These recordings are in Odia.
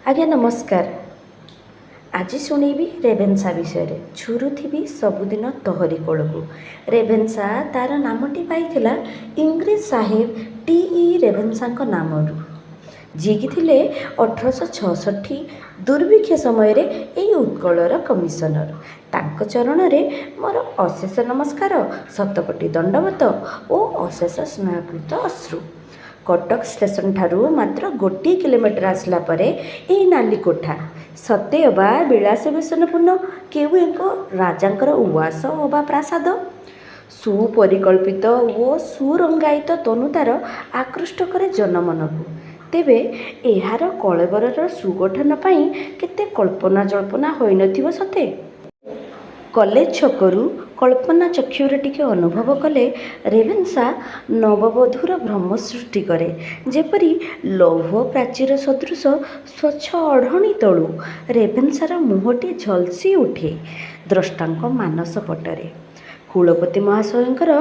ଆଜ୍ଞା ନମସ୍କାର। ଆଜି ଶୁଣେଇବି ରେଭେନ୍ସା ବିଷୟରେ। ଝୁରୁଥିବି ସବୁଦିନ ତୋହରି କୋଳକୁ। ରେଭେନ୍ସା ତାର ନାମଟି ପାଇଥିଲା ଇଂରେଜ ସାହେବ ଟି.ଇ. ରେଭେନ୍ସାଙ୍କ ନାମରୁ, ଯିଏକି ଥିଲେ 1866 ଦୁର୍ଭିକ୍ଷ ସମୟରେ ଏହି ଉତ୍କଳର କମିଶନର। ତାଙ୍କ ଚରଣରେ ମୋର ଅଶେଷ ନମସ୍କାର, ଶତକୋଟି ଦଣ୍ଡବତ ଓ ଅଶେଷ ସ୍ନେହକୃତ ଅଶ୍ରୁ। କଟକ ଷ୍ଟେସନଠାରୁ ମାତ୍ର 1 କିଲୋମିଟର ଆସିଲା ପରେ ଏହି ନାଲିକୋଠା ସତେ ଅବା ବିଳାସ ବ୍ୟସନପୂର୍ଣ୍ଣ କେଉଁ ଏକ ରାଜାଙ୍କର ଉଆସ ଅବା ପ୍ରାସାଦ। ସୁପରିକଳ୍ପିତ ଓ ସୁରଙ୍ଗାୟିତ ତନୁ ତାର ଆକୃଷ୍ଟ କରେ ଜନମନକୁ। ତେବେ ଏହାର କଳେବରର ସୁଗଠନ ପାଇଁ କେତେ କଳ୍ପନା ଜଳ୍ପନା ହୋଇନଥିବ ସତେ। କଲେଜ ଛକରୁ କଳ୍ପନା ଚକ୍ଷୁରେ ଟିକେ ଅନୁଭବ କଲେ ରେଭେନ୍ସା ନବବଧୂର ଭ୍ରମ ସୃଷ୍ଟି କରେ। ଯେପରି ଲୌହ ପ୍ରାଚୀର ସଦୃଶ ସ୍ୱଚ୍ଛ ଅଢ଼ଣି ତଳୁ ରେଭେନ୍ସାର ମୁହଁଟି ଝଲସି ଉଠେ ଦ୍ରଷ୍ଟାଙ୍କ ମାନସ ପଟରେ। କୁଳପତି ମହାଶୟଙ୍କର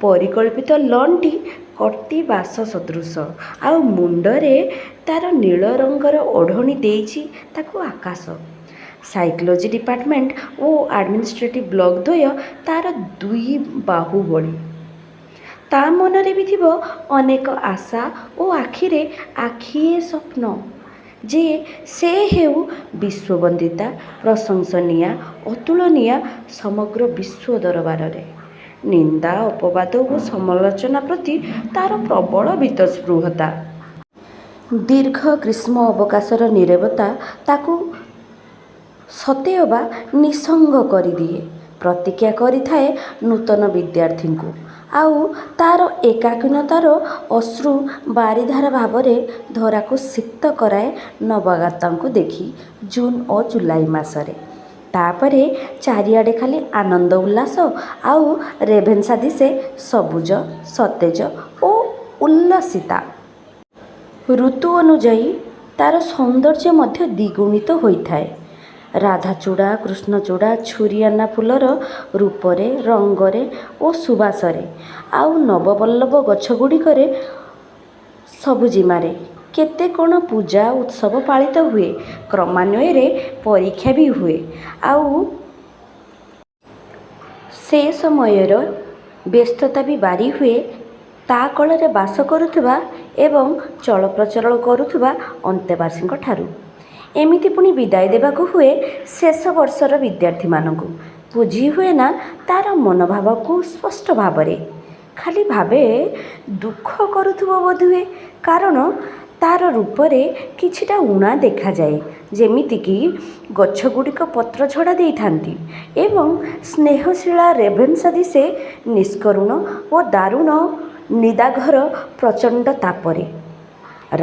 ପରିକଳ୍ପିତ ଲନ୍ଟି କଟି ବାସ ସଦୃଶ, ଆଉ ମୁଣ୍ଡରେ ତାର ନୀଳ ରଙ୍ଗର ଓଢ଼ଣି ଦେଇଛି ତାକୁ ଆକାଶ। ସାଇକୋଲୋଜି ଡିପାର୍ଟମେଣ୍ଟ ଓ ଆଡ଼ମିନିଷ୍ଟ୍ରେଟିଭ ବ୍ଲକ ଦ୍ୱୟ ତାର ଦୁଇ ବାହୁ ଭଳି। ତା ମନରେ ବି ଥିବ ଅନେକ ଆଶା ଓ ଆଖିରେ ଆଖିଏ ସ୍ୱପ୍ନ ଯେ ସେ ହେଉ ବିଶ୍ୱବନ୍ଦିତା, ପ୍ରଶଂସନୀୟା, ଅତୁଳନୀୟା ସମଗ୍ର ବିଶ୍ୱ ଦରବାରରେ। ନିନ୍ଦା ଅପବାଦ ଓ ସମାଲୋଚନା ପ୍ରତି ତାର ପ୍ରବଳ ବୀତସ୍ପୃହତା। ଦୀର୍ଘ ଗ୍ରୀଷ୍ମ ଅବକାଶର ନୀରବତା ତାକୁ ସତେ ଅବା ନିଃସଙ୍ଗ କରିଦିଏ। ପ୍ରତୀକ୍ଷା କରିଥାଏ ନୂତନ ବିଦ୍ୟାର୍ଥୀଙ୍କୁ। ଆଉ ତାର ଏକାକିନତାର ଅଶ୍ରୁ ବାରିଧାରା ଭାବରେ ଧରାକୁ ସିକ୍ତ କରାଏ ନବାଗତାଙ୍କୁ ଦେଖି ଜୁନ ଓ ଜୁଲାଇ ମାସରେ। ତାପରେ ଚାରିଆଡ଼େ ଖାଲି ଆନନ୍ଦ ଉଲ୍ଲାସ, ଆଉ ରେଭେନ୍ସା ଦିଶେ ସବୁଜ, ସତେଜ ଓ ଉଲ୍ଲସିତା। ଋତୁ ଅନୁଯାୟୀ ତାର ସୌନ୍ଦର୍ଯ୍ୟ ମଧ୍ୟ ଦ୍ୱିଗୁଣିତ ହୋଇଥାଏ। ରାଧାଚୂଡ଼ା, କୃଷ୍ଣଚୂଡ଼ା, ଛୁରିଆନା ଫୁଲର ରୂପରେ, ରଙ୍ଗରେ ଓ ସୁବାସରେ, ଆଉ ନବପଲ୍ଲବ ଗଛଗୁଡ଼ିକରେ ସବୁଜିମାରେ କେତେ କ'ଣ ପୂଜା ଉତ୍ସବ ପାଳିତ ହୁଏ। କ୍ରମାନ୍ୱୟରେ ପରୀକ୍ଷା ବି ହୁଏ। ଆଉ ସେ ସମୟର ବ୍ୟସ୍ତତା ବି ବାରି ହୁଏ ତା କଳରେ ବାସ କରୁଥିବା ଏବଂ ଚଳପ୍ରଚଳ କରୁଥିବା ଅନ୍ତେବାସୀଙ୍କ ଠାରୁ। ଏମିତି ପୁଣି ବିଦାୟ ଦେବାକୁ ହୁଏ ଶେଷ ବର୍ଷର ବିଦ୍ୟାର୍ଥୀମାନଙ୍କୁ। ବୁଝି ହୁଏନା ତାର ମନୋଭାବକୁ ସ୍ପଷ୍ଟ ଭାବରେ। ଖାଲି ଭାବେ ଦୁଃଖ କରୁଥିବ ବୋଧହୁଏ, କାରଣ ତାର ରୂପରେ କିଛିଟା ଊଣା ଦେଖାଯାଏ, ଯେମିତିକି ଗଛଗୁଡ଼ିକ ପତ୍ର ଝଡ଼ା ଦେଇଥାନ୍ତି ଏବଂ ସ୍ନେହଶୀଳା ରେଭେନ୍ସା ଦିଶେ ନିଷ୍କରୁଣ ଓ ଦାରୁଣ ନିଦାଘର ପ୍ରଚଣ୍ଡ ତାପରେ।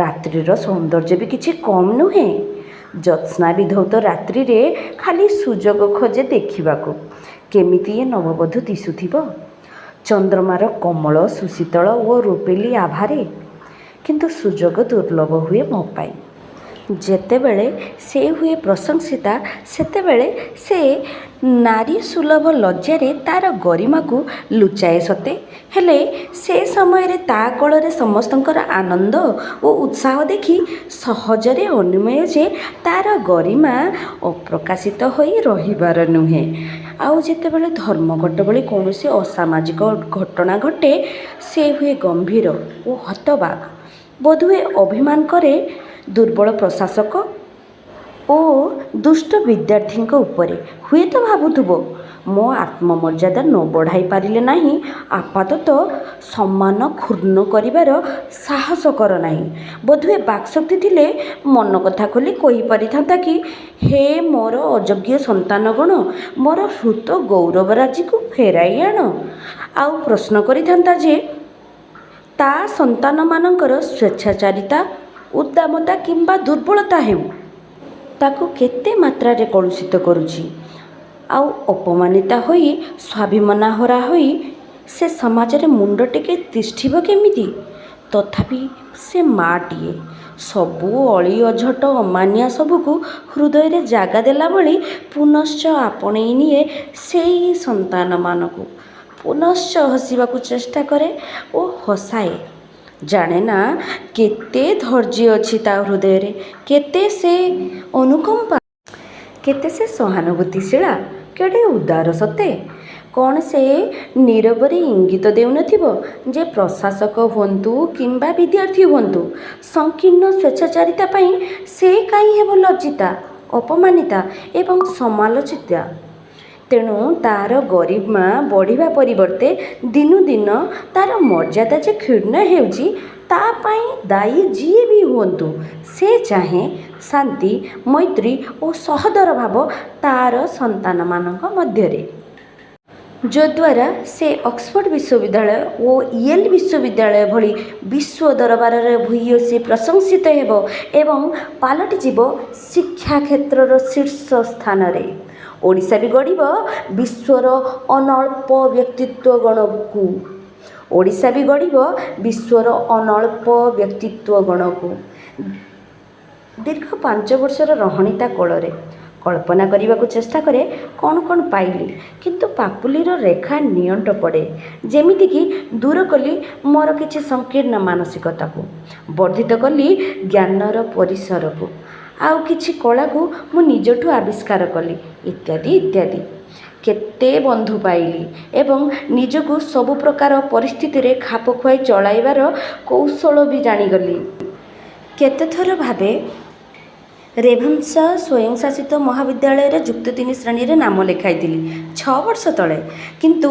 ରାତ୍ରିର ସୌନ୍ଦର୍ଯ୍ୟ ବି କିଛି କମ୍ ନୁହେଁ। ଜ୍ୟୋତ୍ସ୍ନା ବିଧୌତ ରାତ୍ରିରେ ଖାଲି ସୁଯୋଗ ଖୋଜେ ଦେଖିବାକୁ କେମିତି ଏ ନବବଧୂ ଦିଶୁଥିବ ଚନ୍ଦ୍ରମାର କୋମଳ ସୁଶୀତଳ ଓ ରୂପେଲି ଆଭାରେ। କିନ୍ତୁ ସୁଯୋଗ ଦୁର୍ଲଭ ହୁଏ ମୋ ପାଇଁ। ଯେତେବେଳେ ସେ ହୁଏ ପ୍ରଶଂସିତା, ସେତେବେଳେ ସେ ନାରୀ ସୁଲଭ ଲଜ୍ଜାରେ ତାର ଗରିମାକୁ ଲୁଚାଏ ସତେ, ହେଲେ ସେ ସମୟରେ ତା କୋଳରେ ସମସ୍ତଙ୍କର ଆନନ୍ଦ ଓ ଉତ୍ସାହ ଦେଖି ସହଜରେ ଅନୁମେୟ ଯେ ତାର ଗରିମା ଅପ୍ରକାଶିତ ହୋଇ ରହିବାର ନୁହେଁ। ଆଉ ଯେତେବେଳେ ଧର୍ମଘଟ ଭଳି କୌଣସି ଅସାମାଜିକ ଘଟଣା ଘଟେ, ସେ ହୁଏ ଗମ୍ଭୀର ଓ ହତବାକ୍। ବୋଧହୁଏ ଅଭିମାନ କରେ ଦୁର୍ବଳ ପ୍ରଶାସକ ଓ ଦୁଷ୍ଟ ବିଦ୍ୟାର୍ଥୀଙ୍କ ଉପରେ। ହୁଏତ ଭାବୁଥିବ, ମୋ ଆତ୍ମମର୍ଯ୍ୟାଦା ନ ବଢ଼ାଇ ପାରିଲେ ନାହିଁ ଆପାତତଃ ସମ୍ମାନ କ୍ଷୁର୍ଣ୍ଣ କରିବାର ସାହସ କର ନାହିଁ। ବୋଧହୁଏ ବାକ୍ଶକ୍ତି ଥିଲେ ମନ କଥା ଖୋଲି କହିପାରିଥାନ୍ତା କି, ହେ ମୋର ଅଯୋଗ୍ୟ ସନ୍ତାନଗଣ, ମୋର ହୃତ ଗୌରବରାଜିକୁ ଫେରାଇ ଆଣ। ଆଉ ପ୍ରଶ୍ନ କରିଥାନ୍ତା ଯେ ତା ସନ୍ତାନମାନଙ୍କର ସ୍ୱେଚ୍ଛାଚାରିତା, ଉଦ୍ଦାମତା କିମ୍ବା ଦୁର୍ବଳତା ହେଉ ତାକୁ କେତେ ମାତ୍ରାରେ କଳୁଷିତ କରୁଛି। ଆଉ ଅପମାନିତା ହୋଇ, ସ୍ୱାଭିମାନହରା ହୋଇ ସେ ସମାଜରେ ମୁଣ୍ଡ ଟେକି ତିଷ୍ଠିବ କେମିତି? ତଥାପି ସେ ମାଟିଏ। ସବୁ ଅଳି ଅଝଟ ଅମାନିଆ ସବୁକୁ ହୃଦୟରେ ଜାଗା ଦେଲା ଭଳି ପୁନଶ୍ଚ ଆପଣେଇ ନିଏ ସେଇ ସନ୍ତାନମାନଙ୍କୁ। ପୁନଶ୍ଚ ହସିବାକୁ ଚେଷ୍ଟା କରେ ଓ ହସାଏ। ଜାଣେ ନା କେତେ ଧୈର୍ଯ୍ୟ ଅଛି ତା ହୃଦୟରେ, କେତେ ସେ ଅନୁକମ୍ପା, କେତେ ସେ ସହାନୁଭୂତିଶୀଳା, କେଡ଼େ ଉଦାର ସତେ। କ'ଣ ସେ ନୀରବରେ ଇଙ୍ଗିତ ଦେଉନଥିବ ଯେ ପ୍ରଶାସକ ହୁଅନ୍ତୁ କିମ୍ବା ବିଦ୍ୟାର୍ଥୀ ହୁଅନ୍ତୁ, ସଂକୀର୍ଣ୍ଣ ସ୍ୱେଚ୍ଛାଚାରିତା ପାଇଁ ସେ କାହିଁ ହେବ ଲଜ୍ଜିତା, ଅପମାନିତା ଏବଂ ସମାଲୋଚିତା। ତେଣୁ ତା'ର ଗରିମା ବଢ଼ିବା ପରିବର୍ତ୍ତେ ଦିନୁ ଦିନ ତା'ର ମର୍ଯ୍ୟାଦା ଯେ କ୍ଷୁର୍ଣ୍ଣ ହେଉଛି, ତା ପାଇଁ ଦାୟୀ ଯିଏ ବି ହୁଅନ୍ତୁ, ସେ ଚାହେଁ ଶାନ୍ତି, ମୈତ୍ରୀ ଓ ସହୋଦର ଭାବ ତା'ର ସନ୍ତାନମାନଙ୍କ ମଧ୍ୟରେ। ଯଦ୍ୱାରା ସେ ଅକ୍ସଫୋର୍ଡ ବିଶ୍ୱବିଦ୍ୟାଳୟ ଓ ୟେଲ୍ ବିଶ୍ୱବିଦ୍ୟାଳୟ ଭଳି ବିଶ୍ୱ ଦରବାରରେ ଭୂୟସୀ ପ୍ରଶଂସିତ ହେବ ଏବଂ ପାଲଟିଯିବ ଶିକ୍ଷା କ୍ଷେତ୍ରର ଶୀର୍ଷ ସ୍ଥାନରେ। ଓଡ଼ିଶା ବି ଗଢ଼ିବ ବିଶ୍ୱର ଅନଳ୍ପ ବ୍ୟକ୍ତିତ୍ୱଗଣକୁ। ଓଡ଼ିଶା ବି ଗଢ଼ିବ ବିଶ୍ୱର ଅନଳ୍ପ ବ୍ୟକ୍ତିତ୍ୱଗଣକୁ। ଦୀର୍ଘ 5 ବର୍ଷର ରହଣି ତା କୋଳରେ। କଳ୍ପନା କରିବାକୁ ଚେଷ୍ଟା କରେ କ'ଣ କ'ଣ ପାଇଲି, କିନ୍ତୁ ପାପୁଲିର ରେଖା ନିଅଣ୍ଟ ପଡ଼େ। ଯେମିତିକି ଦୂର କଲି ମୋର କିଛି ସଂକୀର୍ଣ୍ଣ ମାନସିକତାକୁ, ବର୍ଦ୍ଧିତ କଲି ଜ୍ଞାନର ପରିସରକୁ, ଆଉ କିଛି କଳାକୁ ମୁଁ ନିଜଠୁ ଆବିଷ୍କାର କଲି, ଇତ୍ୟାଦି ଇତ୍ୟାଦି। କେତେ ବନ୍ଧୁ ପାଇଲି ଏବଂ ନିଜକୁ ସବୁ ପ୍ରକାର ପରିସ୍ଥିତିରେ ଖାପ ଖୁଆଇ ଚଳାଇବାର କୌଶଳ ବି ଜାଣିଗଲି। କେତେଥର ଭାବେ ରେଭେନ୍ସା ସ୍ୱୟଂଶାସିତ ମହାବିଦ୍ୟାଳୟରେ ଯୁକ୍ତ 3 ଶ୍ରେଣୀରେ ନାମ ଲେଖାଇଥିଲି 6 ବର୍ଷ ତଳେ, କିନ୍ତୁ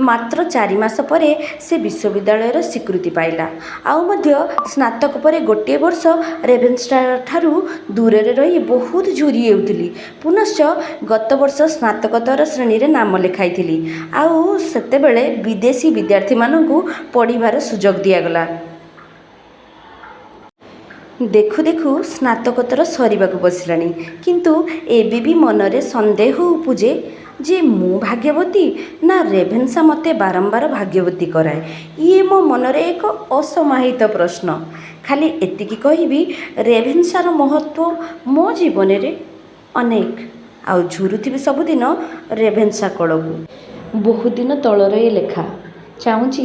ମାତ୍ର 4 ମାସ ପରେ ସେ ବିଶ୍ୱବିଦ୍ୟାଳୟର ସ୍ୱୀକୃତି ପାଇଲା। ଆଉ ମଧ୍ୟ ସ୍ନାତକ ପରେ ଗୋଟିଏ ବର୍ଷ ରେଭେନ୍ସାଠାରୁ ଦୂରରେ ରହି ବହୁତ ଝୁରି ହେଉଥିଲି। ପୁନଶ୍ଚ ଗତ ବର୍ଷ ସ୍ନାତକୋତ୍ତର ଶ୍ରେଣୀରେ ନାମ ଲେଖାଇଥିଲି। ଆଉ ସେତେବେଳେ ବିଦେଶୀ ବିଦ୍ୟାର୍ଥୀମାନଙ୍କୁ ପଢ଼ିବାର ସୁଯୋଗ ଦିଆଗଲା। ଦେଖୁ ଦେଖୁ ସ୍ନାତକୋତ୍ତର ସରିବାକୁ ବସିଲାଣି, କିନ୍ତୁ ଏବେ ବି ମନରେ ସନ୍ଦେହ ଉପୁଜେ ଯେ ମୁଁ ଭାଗ୍ୟବତୀ ନା ରେଭେନ୍ସା ମୋତେ ବାରମ୍ବାର ଭାଗ୍ୟବତୀ କରାଏ। ଇଏ ମୋ ମନରେ ଏକ ଅସମାହିତ ପ୍ରଶ୍ନ। ଖାଲି ଏତିକି କହିବି, ରେଭେନ୍ସାର ମହତ୍ତ୍ୱ ମୋ ଜୀବନରେ ଅନେକ। ଆଉ ଝୁରୁଥିବି ସବୁଦିନ ରେଭେନ୍ସା କୋଳକୁ। ବହୁଦିନ ତଳର ଏ ଲେଖା। ଚାହୁଁଛି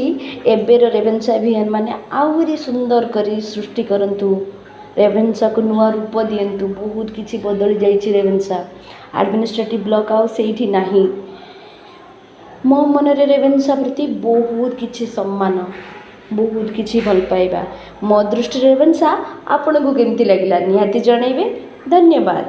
ଏବେର ରେଭେନ୍ସାଭିଆନମାନେ ଆହୁରି ସୁନ୍ଦର କରି ସୃଷ୍ଟି କରନ୍ତୁ, ରେଭେନ୍ସାକୁ ନୂଆ ରୂପ ଦିଅନ୍ତୁ। ବହୁତ କିଛି ବଦଳି ଯାଇଛି ରେଭେନ୍ସା। ଆଡ଼ମିନିଷ୍ଟ୍ରେଟିଭ୍ ବ୍ଲକ୍ ଆଉ ସେଇଠି ନାହିଁ। ମୋ ମନରେ ରେଭେନ୍ସା ପ୍ରତି ବହୁତ କିଛି ସମ୍ମାନ, ବହୁତ କିଛି ଭଲ ପାଇବା। ମୋ ଦୃଷ୍ଟିରେ ରେଭେନ୍ସା ଆପଣଙ୍କୁ କେମିତି ଲାଗିଲା ନିହାତି ଜଣାଇବେ। ଧନ୍ୟବାଦ।